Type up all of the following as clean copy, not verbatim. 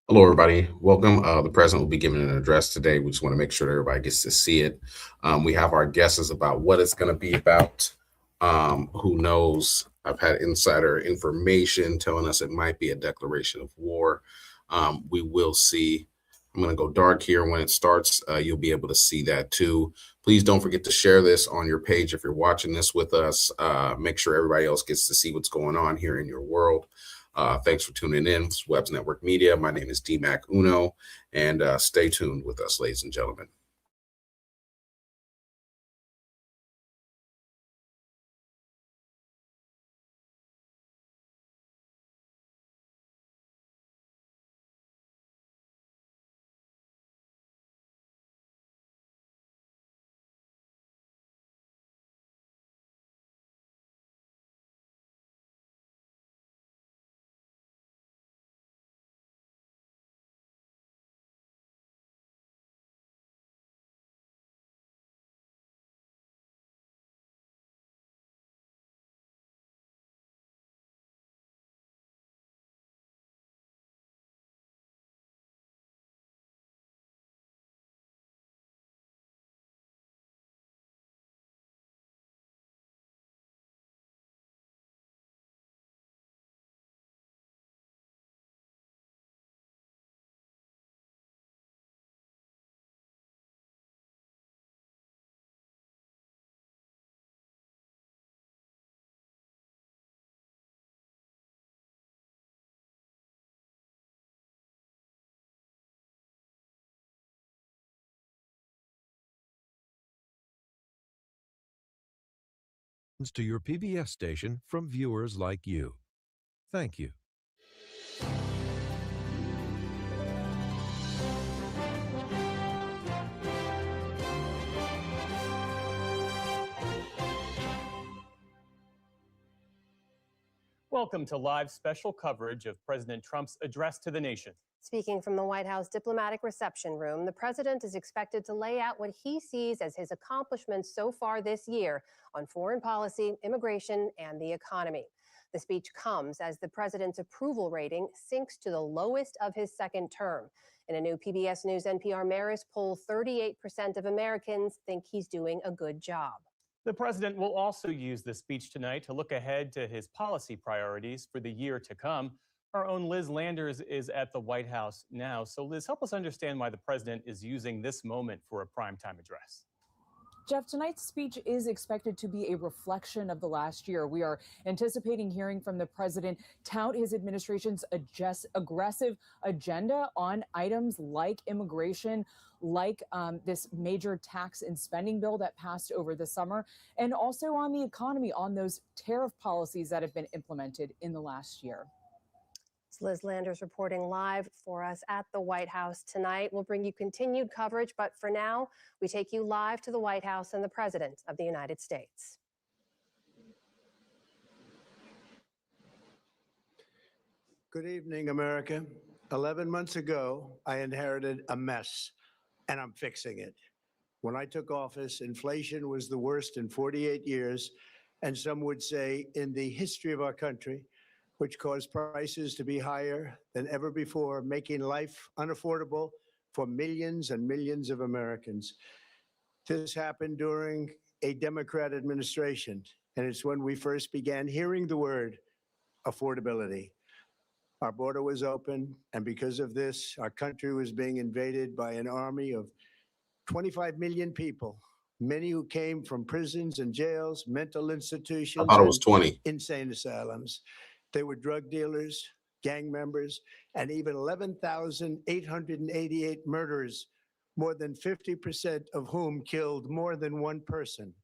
Hello, everybody. Welcome. The president will be giving an address today. We just want to make sure that everybody gets to see it. We have our guesses about what it's going to be about. Who knows? I've had insider information telling us it might be a declaration of war. We will see. I'm going to go dark here when it starts. You'll be able to see that too. Please don't forget to share this on your page if you're watching this with us. Make sure everybody else gets to see what's going on here in your world. Thanks for tuning in. It's Webs Network Media. My name is DMAC Uno, and stay tuned with us, ladies and gentlemen. To your PBS station from viewers like you. Thank you. Welcome to live special coverage of President Trump's address to the nation. Speaking from the White House diplomatic reception room, the president is expected to lay out what he sees as his accomplishments so far this year on foreign policy, immigration, and the economy. The speech comes as the president's approval rating sinks to the lowest of his second term. In a new PBS News NPR Marist poll, 38% of Americans think he's doing a good job. The president will also use the speech tonight to look ahead to his policy priorities for the year to come. Our own Liz Landers is at the White House now. So, Liz, help us understand why the president is using this moment for a primetime address. Jeff, tonight's speech is expected to be a reflection of the last year. We are anticipating hearing from the president tout his administration's aggressive agenda on items like immigration, like this major tax and spending bill that passed over the summer, and also on the economy, on those tariff policies that have been implemented in the last year. It's Liz Landers reporting live for us at the White House tonight. We'll bring you continued coverage, but for now, we take you live to the White House and the President of the United States. Good evening, America. 11 months ago, I inherited a mess, and I'm fixing it. When I took office, inflation was the worst in 48 years, and some would say in the history of our country, which caused prices to be higher than ever before, making life unaffordable for millions and millions of Americans. This happened during a Democrat administration, and it's when we first began hearing the word affordability. Our border was open, and because of this, our country was being invaded by an army of 25 million people, many who came from prisons and jails, mental institutions, I thought it was 20. insane asylums. They were drug dealers, gang members, and even 11,888 murderers, more than 50% of whom killed more than one person.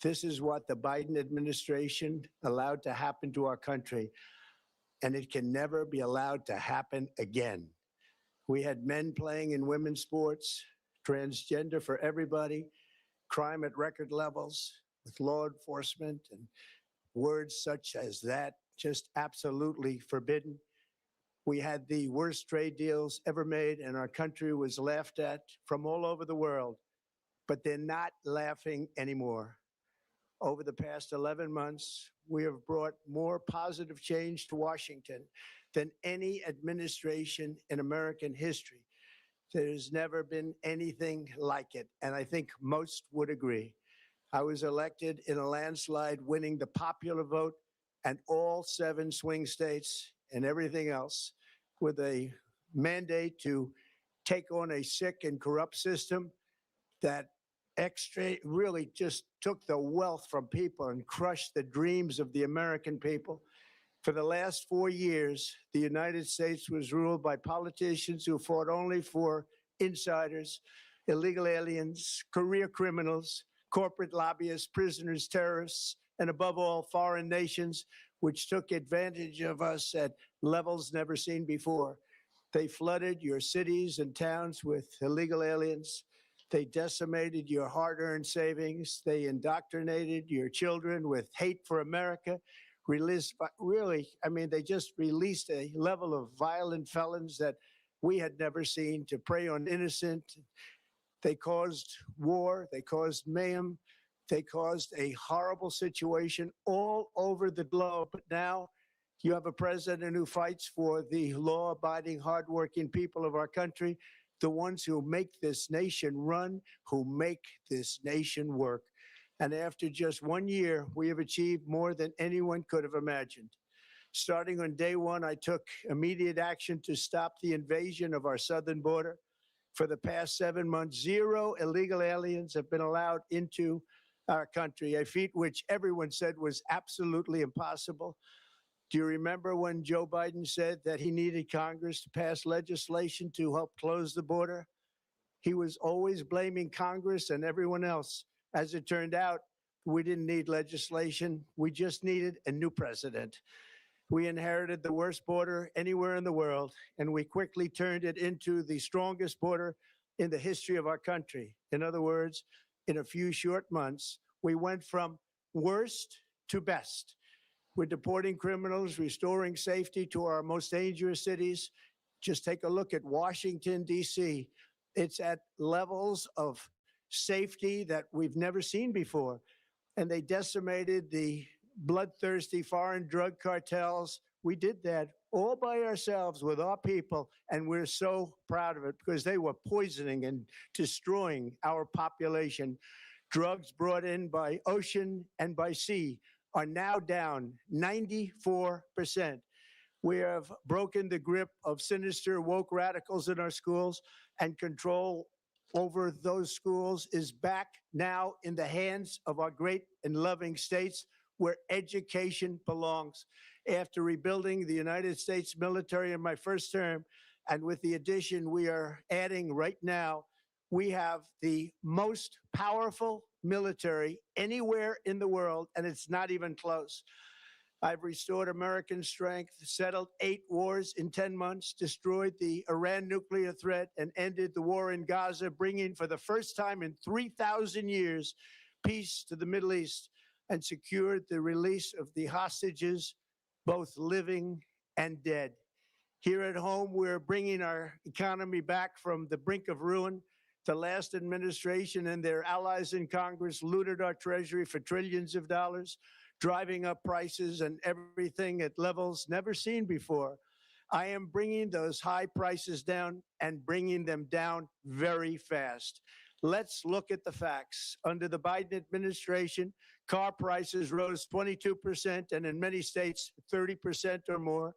This is what the Biden administration allowed to happen to our country, and it can never be allowed to happen again. We had men playing in women's sports, transgender for everybody, crime at record levels with law enforcement, and words such as that just absolutely forbidden. We had the worst trade deals ever made, and our country was laughed at from all over the world. But they're not laughing anymore. Over the past 11 months, we have brought more positive change to Washington than any administration in American history. There's never been anything like it, and I think most would agree. I was elected in a landslide, winning the popular vote and all 7 swing states and everything else, with a mandate to take on a sick and corrupt system that really just took the wealth from people and crushed the dreams of the American people. For the last 4 years, the United States was ruled by politicians who fought only for insiders, illegal aliens, career criminals, corporate lobbyists, prisoners, terrorists, and above all, foreign nations, which took advantage of us at levels never seen before. They flooded your cities and towns with illegal aliens. They decimated your hard-earned savings. They indoctrinated your children with hate for America. They just released a level of violent felons that we had never seen to prey on innocent. They caused war. They caused mayhem. They caused a horrible situation all over the globe. But now you have a president who fights for the law-abiding, hardworking people of our country, the ones who make this nation run, who make this nation work. And after just 1 year, we have achieved more than anyone could have imagined. Starting on day one, I took immediate action to stop the invasion of our southern border. For the past 7 months, 0 illegal aliens have been allowed into our country, a feat which everyone said was absolutely impossible. Do you remember when Joe Biden said that he needed Congress to pass legislation to help close the border? He was always blaming Congress and everyone else. As it turned out, we didn't need legislation. We just needed a new president. We inherited the worst border anywhere in the world, and we quickly turned it into the strongest border in the history of our country. In other words, in a few short months, we went from worst to best. We're deporting criminals, restoring safety to our most dangerous cities. Just take a look at Washington, D.C. It's at levels of safety that we've never seen before. And they decimated the bloodthirsty foreign drug cartels. We did that all by ourselves with our people, and we're so proud of it because they were poisoning and destroying our population. Drugs brought in by ocean and by sea are now down 94%. We have broken the grip of sinister woke radicals in our schools, and control over those schools is back now in the hands of our great and loving states where education belongs. After rebuilding the United States military in my first term, and with the addition we are adding right now, we have the most powerful military anywhere in the world, and it's not even close. I've restored American strength, settled 8 wars in 10 months, destroyed the Iran nuclear threat, and ended the war in Gaza, bringing for the first time in 3,000 years peace to the Middle East, and secured the release of the hostages, both living and dead. Here at home, we're bringing our economy back from the brink of ruin. The last administration and their allies in Congress looted our treasury for trillions of dollars, driving up prices and everything at levels never seen before. I am bringing those high prices down and bringing them down very fast. Let's look at the facts. Under the Biden administration, car prices rose 22%, and in many states, 30% or more.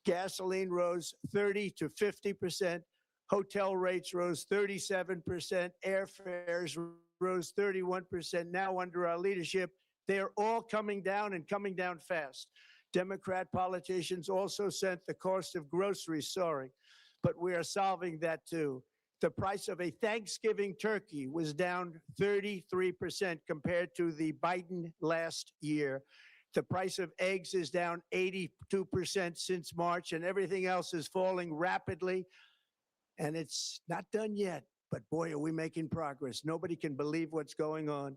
Gasoline rose 30 to 50%. Hotel rates rose 37%. Airfares rose 31%. Now, under our leadership, they are all coming down and coming down fast. Democrat politicians also sent the cost of groceries soaring, but we are solving that too. The price of a Thanksgiving turkey was down 33% compared to the Biden last year. The price of eggs is down 82% since March, and everything else is falling rapidly. And it's not done yet, but boy, are we making progress. Nobody can believe what's going on.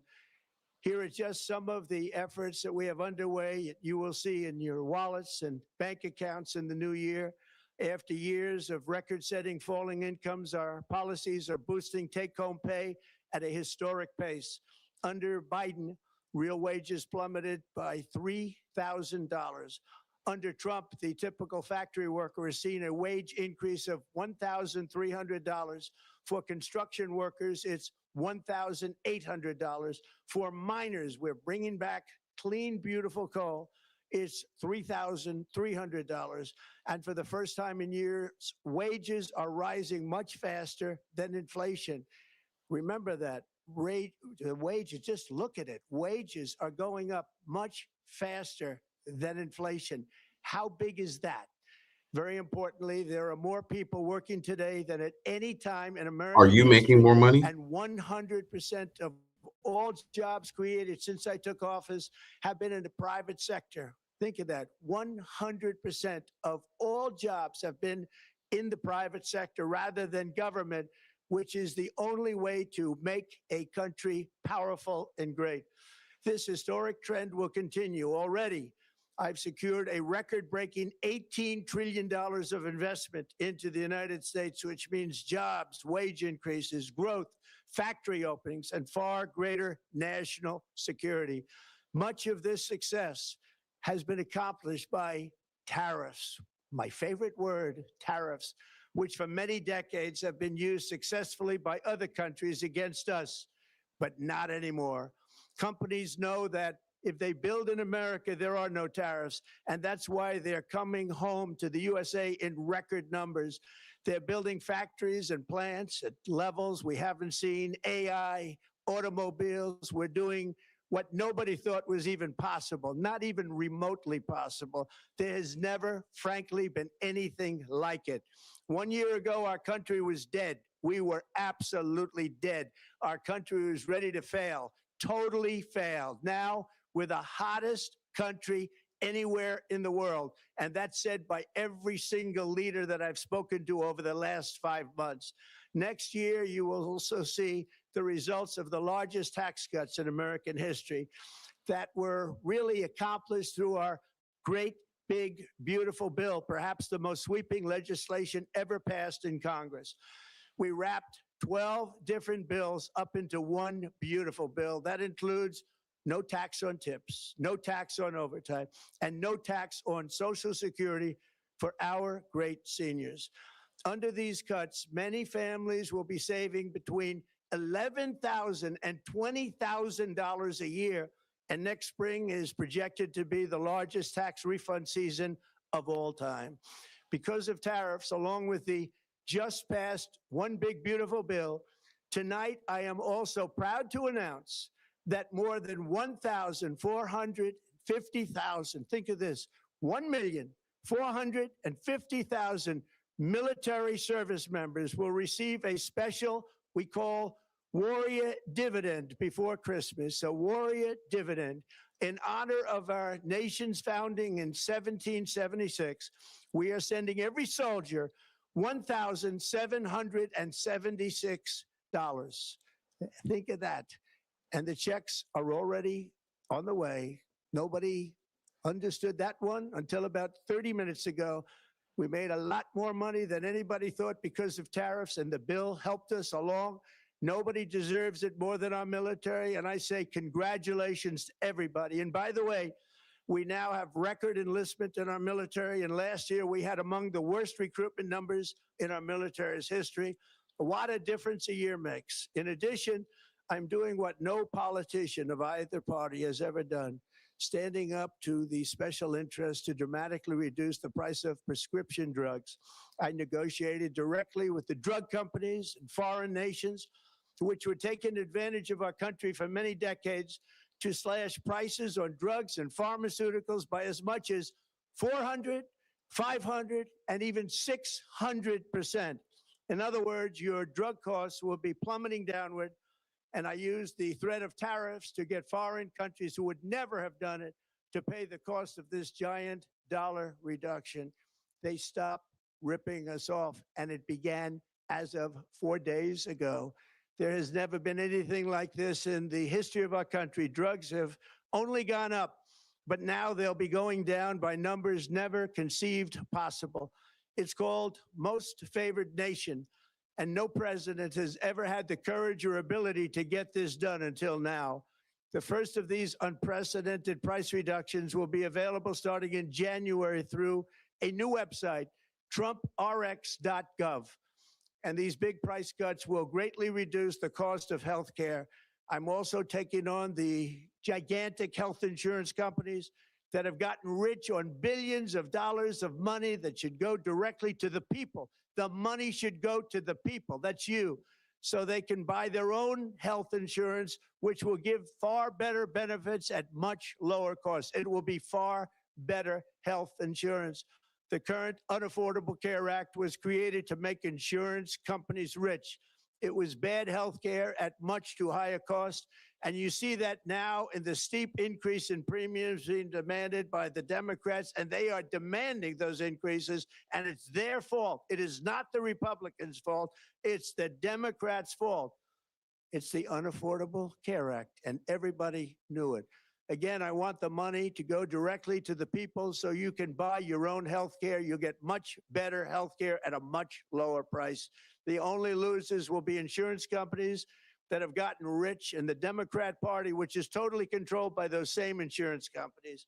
Here are just some of the efforts that we have underway. You will see in your wallets and bank accounts in the new year. After years of record-setting falling incomes, our policies are boosting take-home pay at a historic pace. Under Biden, real wages plummeted by $3,000. Under Trump, the typical factory worker has seen a wage increase of $1,300. For construction workers, it's $1,800. For miners, we're bringing back clean, beautiful coal. It's $3,300. And for the first time in years, wages are rising much faster than inflation. Remember that. The wages, just look at it. Wages are going up much faster than inflation. How big is that? Very importantly, there are more people working today than at any time in America. Are you making more money? And 100% of all jobs created since I took office have been in the private sector. Think of that. 100% of all jobs have been in the private sector rather than government, which is the only way to make a country powerful and great. This historic trend will continue. Already, I've secured a record-breaking $18 trillion of investment into the United States, which means jobs, wage increases, growth, factory openings, and far greater national security. Much of this success has been accomplished by tariffs. My favorite word, tariffs, which for many decades have been used successfully by other countries against us, but not anymore. Companies know that if they build in America, there are no tariffs. And that's why they're coming home to the USA in record numbers. They're building factories and plants at levels we haven't seen, AI, automobiles. We're doing what nobody thought was even possible, not even remotely possible. There has never, frankly, been anything like it. 1 year ago, our country was dead. We were absolutely dead. Our country was ready to fail, totally failed. Now, we're the hottest country anywhere in the world. And that's said by every single leader that I've spoken to over the last 5 months. Next year, you will also see the results of the largest tax cuts in American history that were really accomplished through our great, big, beautiful bill, perhaps the most sweeping legislation ever passed in Congress. We wrapped 12 different bills up into one beautiful bill. That includes no tax on tips, no tax on overtime, and no tax on Social Security for our great seniors. Under these cuts, many families will be saving between $11,000 and $20,000 a year, and next spring is projected to be the largest tax refund season of all time. Because of tariffs, along with the just passed One Big Beautiful Bill, tonight I am also proud to announce that more than 1,450,000, think of this, 1,450,000 military service members will receive a special, we call Warrior Dividend before Christmas, a Warrior Dividend. In honor of our nation's founding in 1776, we are sending every soldier $1,776. Think of that. And the checks are already on the way. Nobody understood that one until about 30 minutes ago. We made a lot more money than anybody thought because of tariffs, and the bill helped us along. Nobody deserves it more than our military, and I say congratulations to everybody. And by the way, we now have record enlistment in our military, and last year we had among the worst recruitment numbers in our military's history. What a difference a year makes. In addition, I'm doing what no politician of either party has ever done, standing up to the special interest to dramatically reduce the price of prescription drugs. I negotiated directly with the drug companies and foreign nations, which were taking advantage of our country for many decades, to slash prices on drugs and pharmaceuticals by as much as 400, 500, and even 600%. In other words, your drug costs will be plummeting downward. And I used the threat of tariffs to get foreign countries who would never have done it to pay the cost of this giant dollar reduction. They stopped ripping us off, and it began as of 4 days ago. There has never been anything like this in the history of our country. Drugs have only gone up, but now they'll be going down by numbers never conceived possible. It's called Most Favored Nation. And no president has ever had the courage or ability to get this done until now. The first of these unprecedented price reductions will be available starting in January through a new website, trumprx.gov. And these big price cuts will greatly reduce the cost of health care. I'm also taking on the gigantic health insurance companies that have gotten rich on billions of dollars of money that should go directly to the people. The money should go to the people. That's you. So they can buy their own health insurance, which will give far better benefits at much lower costs. It will be far better health insurance. The current Unaffordable Care Act was created to make insurance companies rich. It was bad health care at much too high a cost. And you see that now in the steep increase in premiums being demanded by the Democrats, and they are demanding those increases, and it's their fault. It is not the Republicans' fault. It's the Democrats' fault. It's the Unaffordable Care Act, and everybody knew it. Again, I want the money to go directly to the people so you can buy your own health care. You'll get much better health care at a much lower price. The only losers will be insurance companies that have gotten rich, and the Democrat Party, which is totally controlled by those same insurance companies.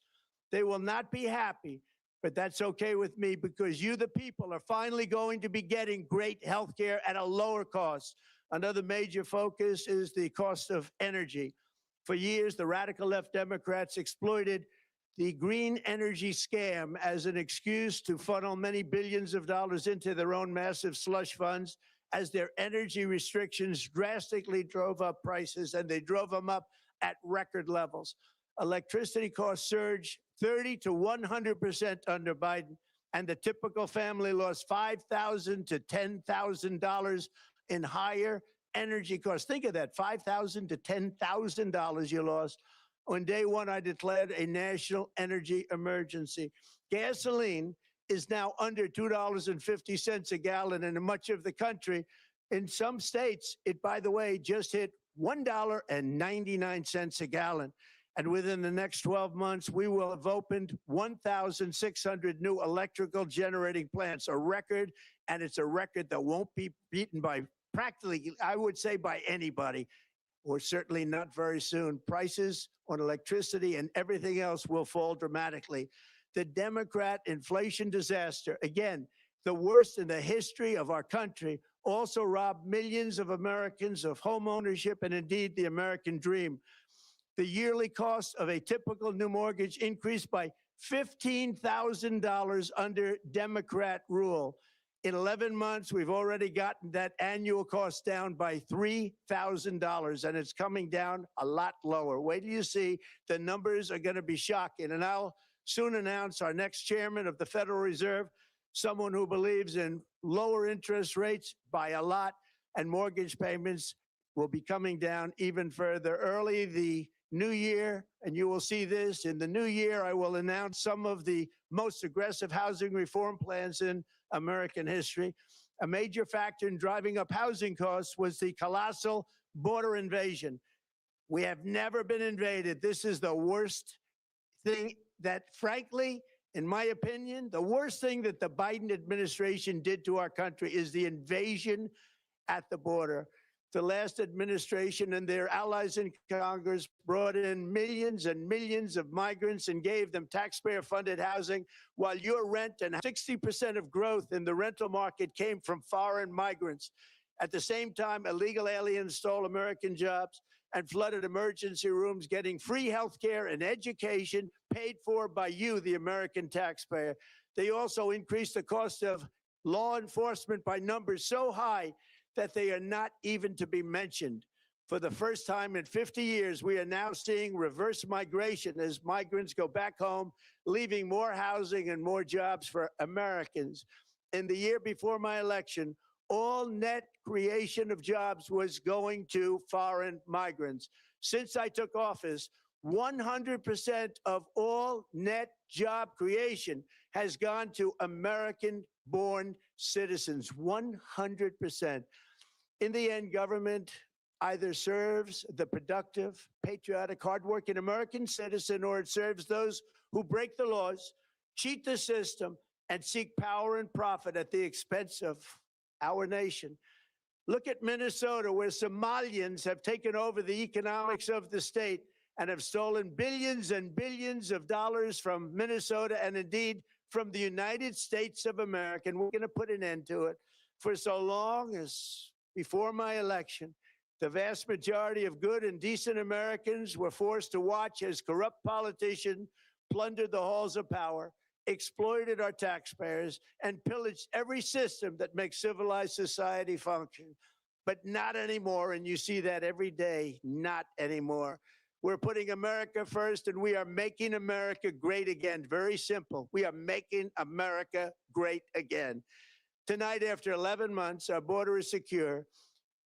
They will not be happy, but that's okay with me because you, the people, are finally going to be getting great health care at a lower cost. Another major focus is the cost of energy. For years, the radical left Democrats exploited the green energy scam as an excuse to funnel many billions of dollars into their own massive slush funds, as their energy restrictions drastically drove up prices, and they drove them up at record levels. Electricity costs surged 30 to 100% under Biden, and the typical family lost $5,000 to $10,000 in higher energy costs. Think of that, $5,000 to $10,000 you lost. On day one, I declared a national energy emergency. Gasoline is now under $2.50 a gallon in much of the country. In some states, it, by the way, just hit $1.99 a gallon. And within the next 12 months, we will have opened 1,600 new electrical generating plants, a record, and it's a record that won't be beaten by practically, I would say, by anybody, or certainly not very soon. Prices on electricity and everything else will fall dramatically. The Democrat inflation disaster, again, the worst in the history of our country, also robbed millions of Americans of home ownership and indeed the American dream. The yearly cost of a typical new mortgage increased by $15,000 under Democrat rule. In 11 months, we've already gotten that annual cost down by $3,000, and it's coming down a lot lower. Wait till you see, the numbers are going to be shocking. And I'll soon announce our next chairman of the Federal Reserve, someone who believes in lower interest rates by a lot, and mortgage payments will be coming down even further. Early the new year, and you will see this, in the new year, I will announce some of the most aggressive housing reform plans in American history. A major factor in driving up housing costs was the colossal border invasion. We have never been invaded. This is the worst thing that, frankly, in my opinion, the worst thing that the Biden administration did to our country is the invasion at the border. The last administration and their allies in Congress brought in millions and millions of migrants and gave them taxpayer-funded housing, while your rent and 60% of growth in the rental market came from foreign migrants. At the same time, illegal aliens stole American jobs and flooded emergency rooms, getting free health care and education paid for by you, the American taxpayer. They also increased the cost of law enforcement by numbers so high that they are not even to be mentioned. For the first time in 50 years, we are now seeing reverse migration as migrants go back home, leaving more housing and more jobs for Americans. In the year before my election, all net creation of jobs was going to foreign migrants. Since I took office, 100% of all net job creation has gone to American-born citizens, 100%. In the end, government either serves the productive, patriotic, hardworking American citizen, or it serves those who break the laws, cheat the system, and seek power and profit at the expense of our nation. Look at Minnesota, where Somalians have taken over the economics of the state, and have stolen billions and billions of dollars from Minnesota and indeed from the United States of America. And we're going to put an end to it. For so long as before my election, the vast majority of good and decent Americans were forced to watch as corrupt politicians plundered the halls of power, exploited our taxpayers, and pillaged every system that makes civilized society function. But not anymore, and you see that every day, not anymore. We're putting America first, and we are making America great again. Very simple. We are making America great again. Tonight, after 11 months, our border is secure.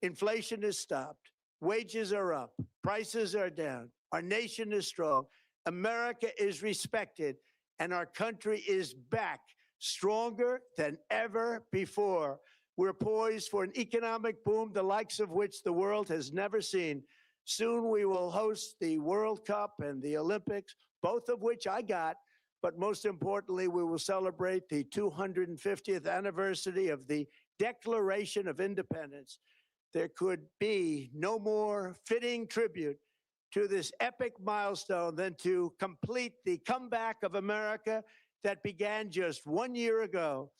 Inflation is stopped. Wages are up. Prices are down. Our nation is strong. America is respected, and our country is back, stronger than ever before. We're poised for an economic boom, the likes of which the world has never seen. Soon we will host the World Cup and the Olympics, both of which I got. But most importantly, we will celebrate the 250th anniversary of the Declaration of Independence. There could be no more fitting tribute to this epic milestone than to complete the comeback of America that began just 1 year ago.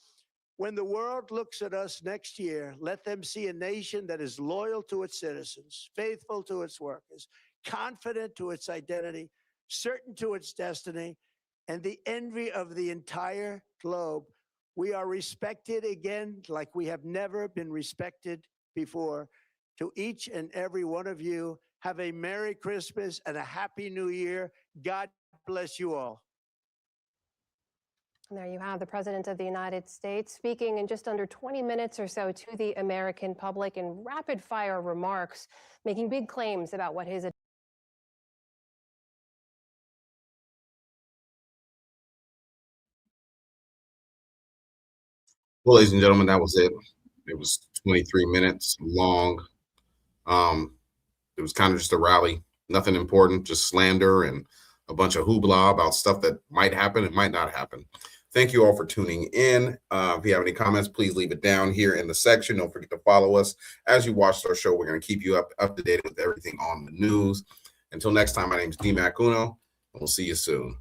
When the world looks at us next year, let them see a nation that is loyal to its citizens, faithful to its workers, confident to its identity, certain to its destiny, and the envy of the entire globe. We are respected again like we have never been respected before. To each and every one of you, have a Merry Christmas and a Happy New Year. God bless you all. And there you have the President of the United States speaking in just under 20 minutes or so to the American public in rapid-fire remarks, making big claims about what his Well, ladies and gentlemen, that was it. It was 23 minutes long. It was kind of just a rally, nothing important, just slander and a bunch of hoopla about stuff that might happen and might not happen. Thank you all for tuning in. If you have any comments, please leave it down here in the section. Don't forget to follow us. As you watch our show, we're going to keep you up to date with everything on the news. Until next time, my name is D. Mac Uno, and we'll see you soon.